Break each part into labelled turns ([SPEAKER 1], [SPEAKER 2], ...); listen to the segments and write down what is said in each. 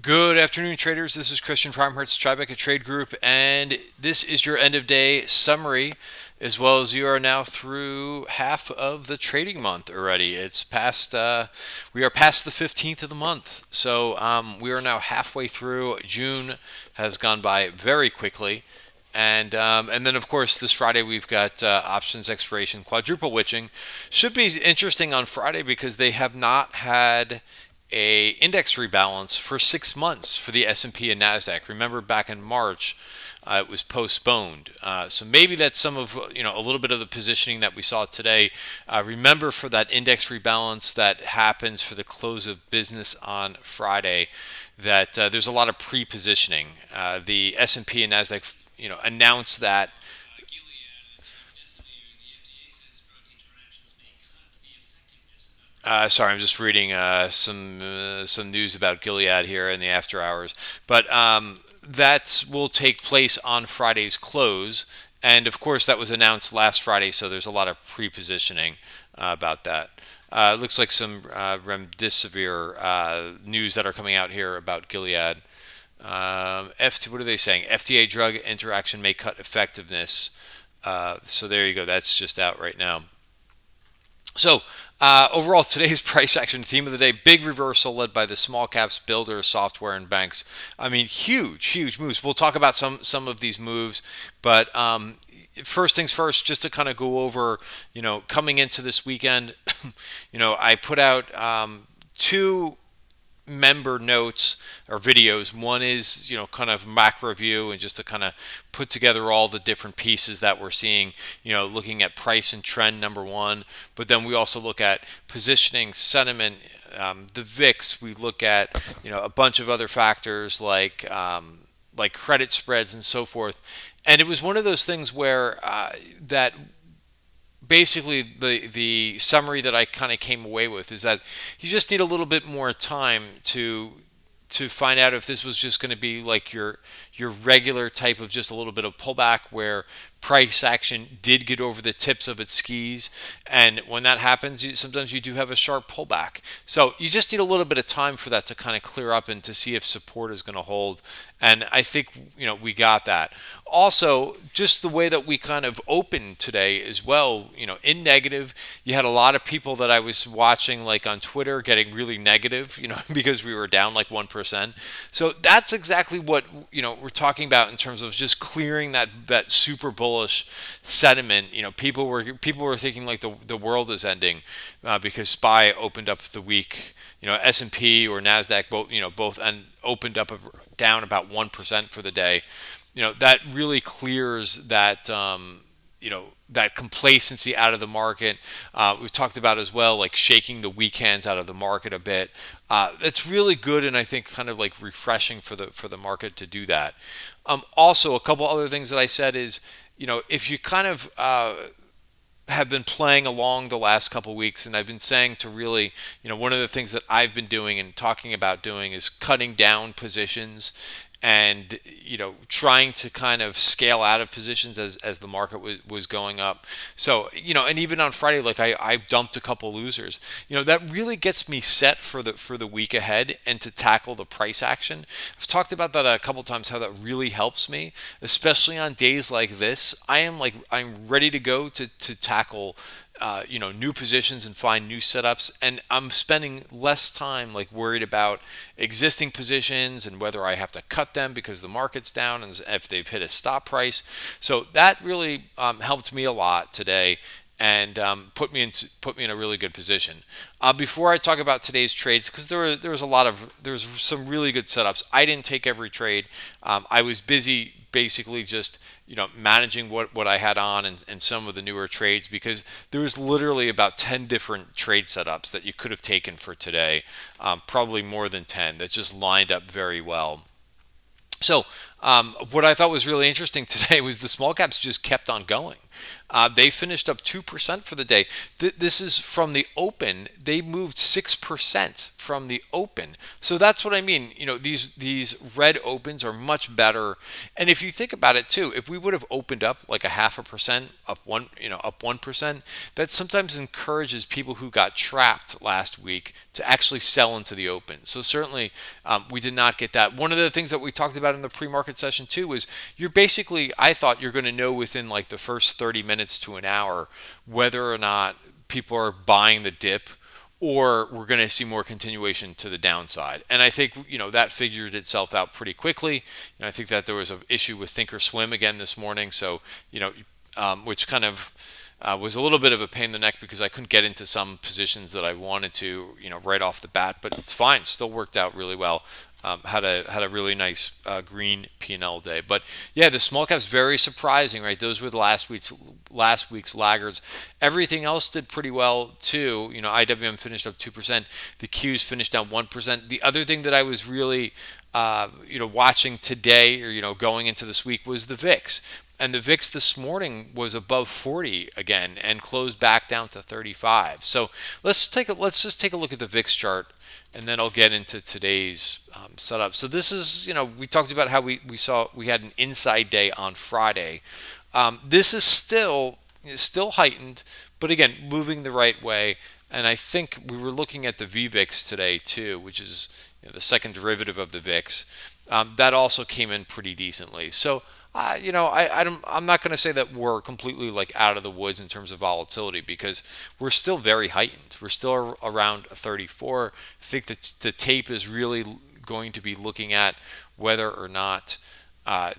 [SPEAKER 1] Good afternoon, traders. This is Christian from Tribeca Trade Group, and this is your end of day summary, as well as you are now through half of the trading month already. It's past, we are past the 15th of the month, so we are now halfway through. June has gone by very quickly. And then, of course, this Friday we've got options expiration, quadruple witching. Should be interesting on Friday because they have not had a index rebalance for 6 months for the S&P and Nasdaq. Remember, back in March, it was postponed. So maybe that's some of a little bit of the positioning that we saw today. Remember, for that index rebalance that happens for the close of business on Friday, that there's a lot of pre-positioning. The S&P and Nasdaq announced that. Sorry, I'm just reading some news about Gilead here in the after hours. But that will take place on Friday's close, and of course that was announced last Friday. So there's a lot of pre-positioning about that. It looks like some remdesivir news that are coming out here about Gilead. What are they saying? FDA drug interaction may cut effectiveness. So there you go. That's just out right now. So overall, today's price action theme of the day: big reversal led by the small caps, builders, software, and banks. I mean, huge moves. We'll talk about some of these moves, but first things first, just to kind of go over, coming into this weekend, I put out two member notes or videos. One is kind of macro view and just to kind of put together all the different pieces that we're seeing, looking at price and trend, number one. But then we also look at positioning, sentiment, the VIX. We look at a bunch of other factors like credit spreads and so forth. And it was one of those things where that basically the summary that I kind of came away with is that you just need a little bit more time to find out if this was just going to be like your regular type of just a little bit of pullback where price action did get over the tips of its skis, and when that happens, sometimes you do have a sharp pullback. So you just need a little bit of time for that to kind of clear up and to see if support is going to hold. And I think we got that. Also, just the way that we kind of opened today as well, in negative. You had a lot of people that I was watching like on Twitter getting really negative, because we were down like 1%. So that's exactly what we're talking about in terms of just clearing that super bullish sentiment. People were thinking like the world is ending because SPY opened up the week. S&P or Nasdaq both and opened up down about 1% for the day. That really clears that that complacency out of the market. We've talked about as well, like shaking the weak hands out of the market a bit. That's really good, and I think kind of like refreshing for the market to do that. Also, a couple other things that I said is, if you kind of have been playing along the last couple weeks, and I've been saying to really, one of the things that I've been doing and talking about doing is cutting down positions and trying to kind of scale out of positions as the market was going up. So and even on Friday, like I dumped a couple losers. That really gets me set for the week ahead and to tackle the price action. I've talked about that a couple times, how that really helps me, especially on days like this. I'm ready to go to tackle new positions and find new setups, and I'm spending less time like worried about existing positions and whether I have to cut them because the market's down and if they've hit a stop price. So that really helped me a lot today and put me in a really good position. Before I talk about today's trades, because there was some really good setups. I didn't take every trade. I was busy basically just managing what I had on and some of the newer trades, because there was literally about 10 different trade setups that you could have taken for today, probably more than 10, that just lined up very well. So what I thought was really interesting today was the small caps just kept on going. They finished up 2% for the day. This is from the open. They moved 6% from the open. So that's what I mean. These red opens are much better. And if you think about it too, if we would have opened up like a 0.5% up 1%, that sometimes encourages people who got trapped last week to actually sell into the open. So certainly we did not get that. One of the things that we talked about in the pre-market session too was I thought you're going to know within like the first 30 minutes to an hour whether or not people are buying the dip or we're going to see more continuation to the downside. And I think, that figured itself out pretty quickly. I think that there was an issue with Thinkorswim again this morning. So, which kind of was a little bit of a pain in the neck because I couldn't get into some positions that I wanted to, right off the bat. But it's fine. Still worked out really well. Had a really nice green P&L day. But yeah, the small caps very surprising, right? Those were the last week's laggards. Everything else did pretty well too. IWM finished up 2%. The Qs finished down 1%. The other thing that I was really watching today or going into this week was the VIX. And the VIX this morning was above 40 again and closed back down to 35. So let's just take a look at the VIX chart, and then I'll get into today's setup. So this is, we talked about how we had an inside day on Friday. This is still heightened, but again, moving the right way. And I think we were looking at the VVIX today too, which is the second derivative of the VIX. That also came in pretty decently. So I'm not going to say that we're completely like out of the woods in terms of volatility because we're still very heightened. We're still around 34. I think that the tape is really going to be looking at whether or not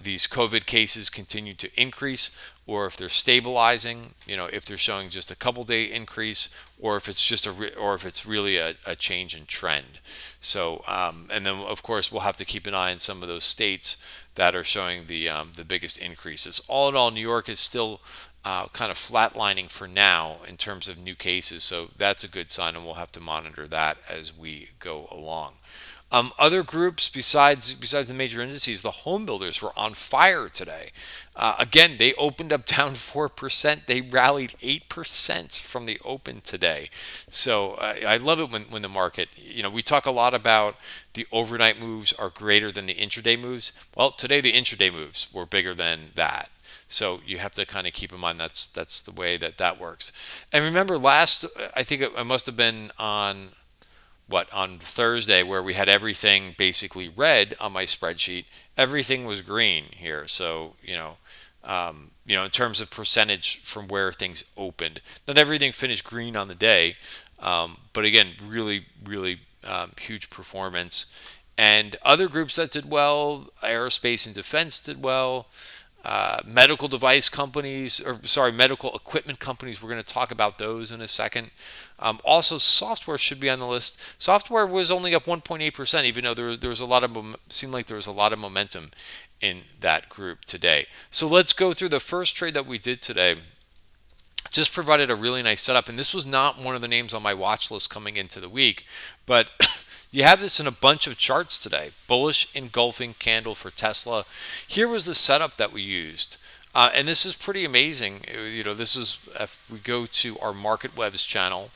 [SPEAKER 1] these COVID cases continue to increase, or if they're stabilizing. If they're showing just a couple day increase, or if it's just or if it's really a change in trend. So, and then of course we'll have to keep an eye on some of those states that are showing the biggest increases. All in all, New York is still kind of flatlining for now in terms of new cases, so that's a good sign, and we'll have to monitor that as we go along. Other groups besides the major indices, the home builders were on fire today. Again, they opened up down 4%. They rallied 8% from the open today. So I love it when the market, we talk a lot about the overnight moves are greater than the intraday moves. Well, today the intraday moves were bigger than that. So you have to kind of keep in mind that's the way that works. And remember I think it must have been on Thursday, where we had everything basically red on my spreadsheet. Everything was green here. So, in terms of percentage from where things opened, not everything finished green on the day. But again, really, really huge performance. And other groups that did well, aerospace and defense did well. Medical device companies, medical equipment companies, we're going to talk about those in a second. Also, software should be on the list. Software was only up 1.8%, even though there was a lot of seemed like there was a lot of momentum in that group today. So let's go through the first trade that we did today. Just provided a really nice setup, and this was not one of the names on my watch list coming into the week, but you have this in a bunch of charts today. Bullish engulfing candle for Tesla. Here was the setup that we used. And this is pretty amazing. This is, if we go to our Market Webs channel,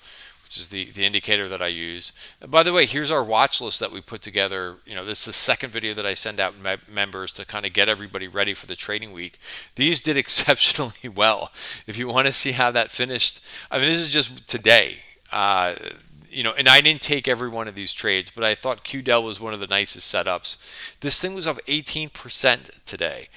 [SPEAKER 1] which is the indicator that I use. And by the way, here's our watch list that we put together. This is the second video that I send out members to kind of get everybody ready for the trading week. These did exceptionally well. If you want to see how that finished, this is just today. And I didn't take every one of these trades, but I thought QDEL was one of the nicest setups. This thing was up 18% today.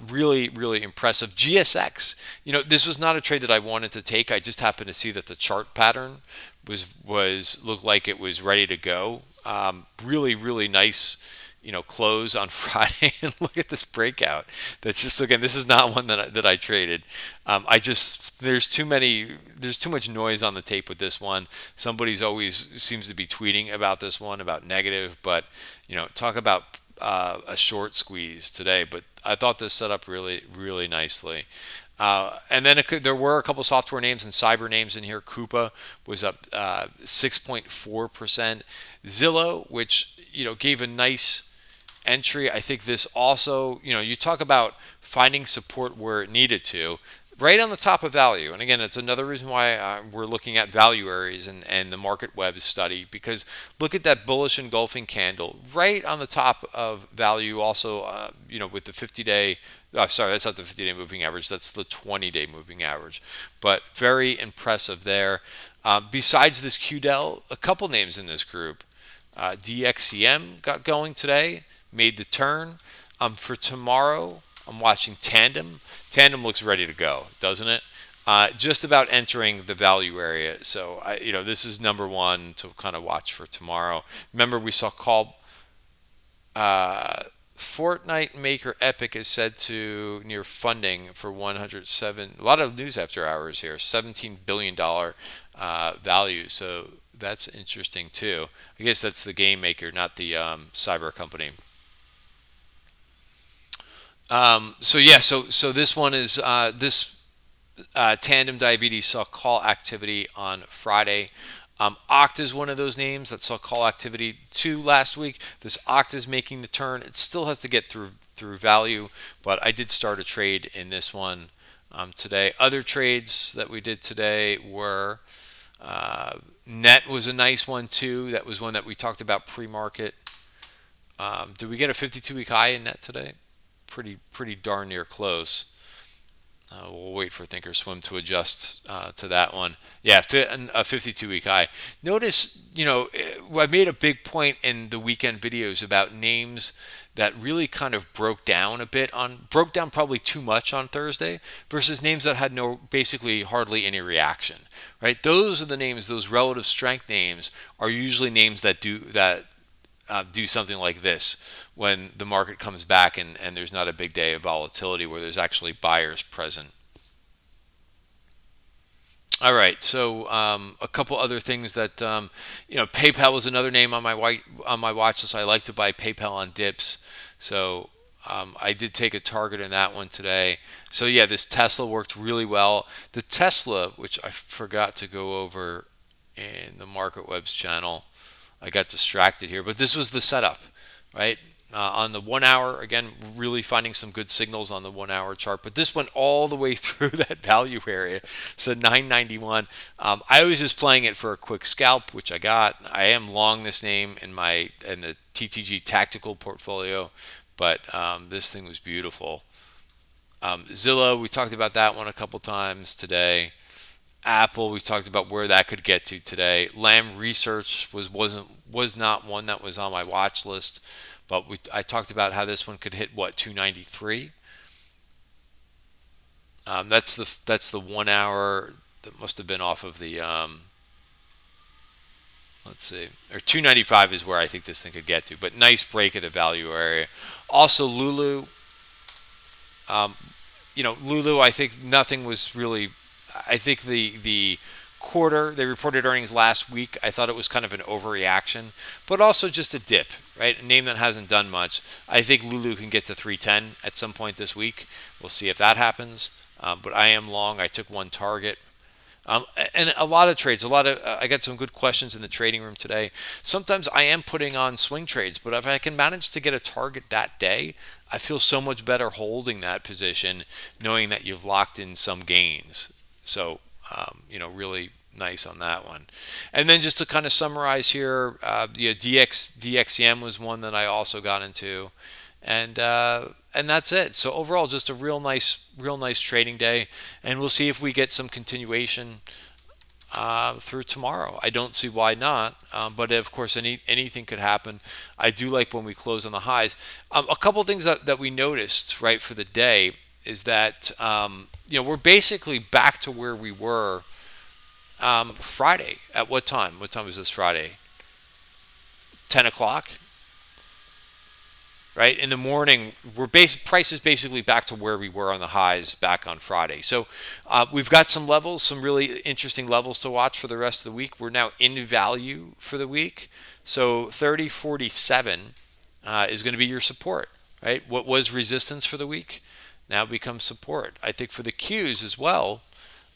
[SPEAKER 1] Really, really impressive. GSX, this was not a trade that I wanted to take. I just happened to see that the chart pattern looked like it was ready to go. Really, really nice, close on Friday. And look at this breakout. That's just, again, this is not one that I traded. There's too much noise on the tape with this one. Somebody's always seems to be tweeting about this one, about negative, but talk about a short squeeze today. But I thought this set up really, really nicely. And then there were a couple software names and cyber names in here. Coupa was up 6.4%. Zillow, which gave a nice entry. I think this also, you talk about finding support where it needed to. right on the top of value. And again, it's another reason why we're looking at value areas and the market web study, because look at that bullish engulfing candle right on the top of value. Also, with the 50-day, sorry, that's not the 50-day moving average, that's the 20-day moving average. But very impressive there. Besides this QDEL, a couple names in this group. DXCM got going today, made the turn. For tomorrow, I'm watching Tandem. Tandem looks ready to go, doesn't it? Just about entering the value area. So, this is number one to kind of watch for tomorrow. Remember, we saw Fortnite maker Epic is said to near funding for 107. A lot of news after hours here. $17 billion value. So that's interesting too. I guess that's the game maker, not the cyber company. So this one is this Tandem Diabetes saw call activity on Friday. Okta is one of those names that saw call activity too last week. This Okta is making the turn. It still has to get through value, but I did start a trade in this one today. Other trades that we did today were Net was a nice one too. That was one that we talked about pre-market. Did we get a 52-week high in Net today? Pretty darn near close. We'll wait for Thinkorswim to adjust to that one. Yeah, a 52-week high. Notice, I made a big point in the weekend videos about names that really kind of broke down probably too much on Thursday versus names that had basically hardly any reaction, right? Those are the names, those relative strength names are usually names that do something like this when the market comes back and there's not a big day of volatility where there's actually buyers present. All right, so a couple other things that PayPal was another name on my watch list. I like to buy PayPal on dips, so I did take a target in that one today. So yeah, this Tesla worked really well. The Tesla, which I forgot to go over in the Market Webs channel, I got distracted here, but this was the setup, right? On the 1 hour, again, really finding some good signals on the 1 hour chart, but this went all the way through that value area, so 991. I was just playing it for a quick scalp, which I got. I am long this name in the TTG tactical portfolio, but this thing was beautiful. Zillow, we talked about that one a couple times today. Apple, we talked about where that could get to today. Lam Research was not one that was on my watch list, but I talked about how this one could hit 293. That's the 1 hour that must have been off of the let's see, or 295 is where I think this thing could get to. But nice break of the value area. Also Lulu. Lulu, I think nothing was really. I think the quarter, they reported earnings last week. I thought it was kind of an overreaction, but also just a dip, right? A name that hasn't done much. I think Lulu can get to 310 at some point this week. We'll see if that happens. But I am long. I took one target. And a lot of trades, I got some good questions in the trading room today. Sometimes I am putting on swing trades, but if I can manage to get a target that day, I feel so much better holding that position, knowing that you've locked in some gains. So, really nice on that one. And then just to kind of summarize here, DXCM was one that I also got into, and that's it. So overall, just a real nice trading day, and we'll see if we get some continuation through tomorrow. I don't see why not, but of course anything could happen. I do like when we close on the highs. A couple things that we noticed right for the day is that we're basically back to where we were Friday. At what time? What time was this Friday? 10 o'clock? Right? In the morning, price is basically back to where we were on the highs back on Friday. So we've got some levels, some really interesting levels to watch for the rest of the week. We're now in value for the week. So 30.47 is going to be your support, right? What was resistance for the week now becomes support. I think for the Qs as well,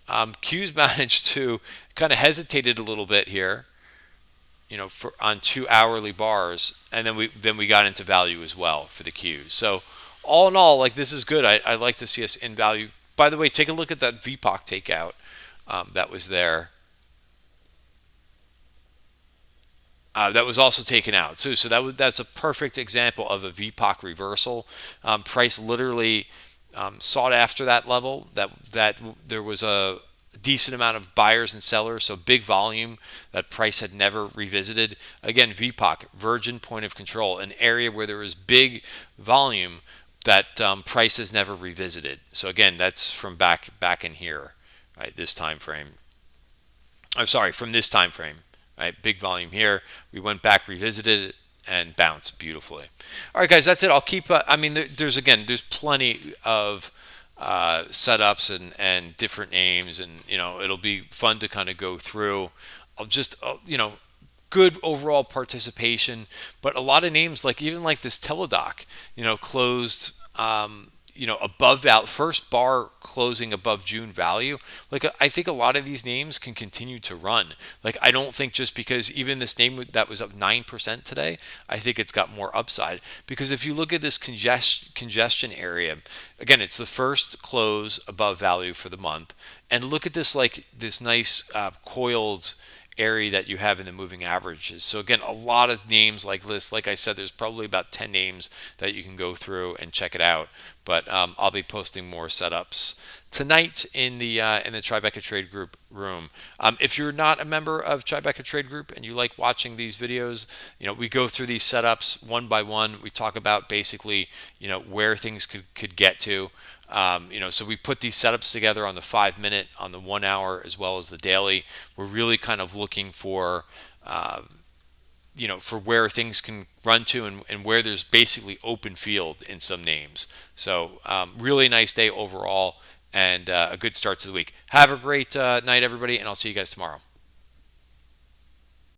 [SPEAKER 1] Qs managed to kind of hesitated a little bit here, on 2 hourly bars, and then we got into value as well for the Qs. So all in all, like, this is good. I like to see us in value By the way, take a look at that VPOC takeout that was there. That was also taken out. So that's a perfect example of a VPOC reversal. Price literally sought after that level. That there was a decent amount of buyers and sellers, so big volume that price had never revisited. Again, VPOC, virgin point of control, an area where there was big volume that price has never revisited. So again, that's from back in here, right? This time frame. I'm sorry, from this time frame, right? Big volume here. We went back, revisited it, and bounced beautifully. All right, guys, that's it. I'll keep. I mean, there's plenty of setups and different names, and it'll be fun to kind of go through. I'll just good overall participation, but a lot of names like even like this Teledoc, closed. Above that first bar closing above June value. Like I think a lot of these names can continue to run. Like I don't think just because even this name that was up 9% today, I think it's got more upside. Because if you look at this congestion area, again, it's the first close above value for the month, and look at this like this nice coiled area that you have in the moving averages. So again, a lot of names like this. Like I said, there's probably about 10 names that you can go through and check it out. But I'll be posting more setups tonight in the Tribeca Trade Group room. If you're not a member of Tribeca Trade Group and you like watching these videos, we go through these setups one by one. We talk about basically where things could get to. So we put these setups together on the 5 minute, on the 1 hour, as well as the daily. We're really kind of looking for, for where things can run to and where there's basically open field in some names. So really nice day overall and a good start to the week. Have a great night, everybody, and I'll see you guys tomorrow.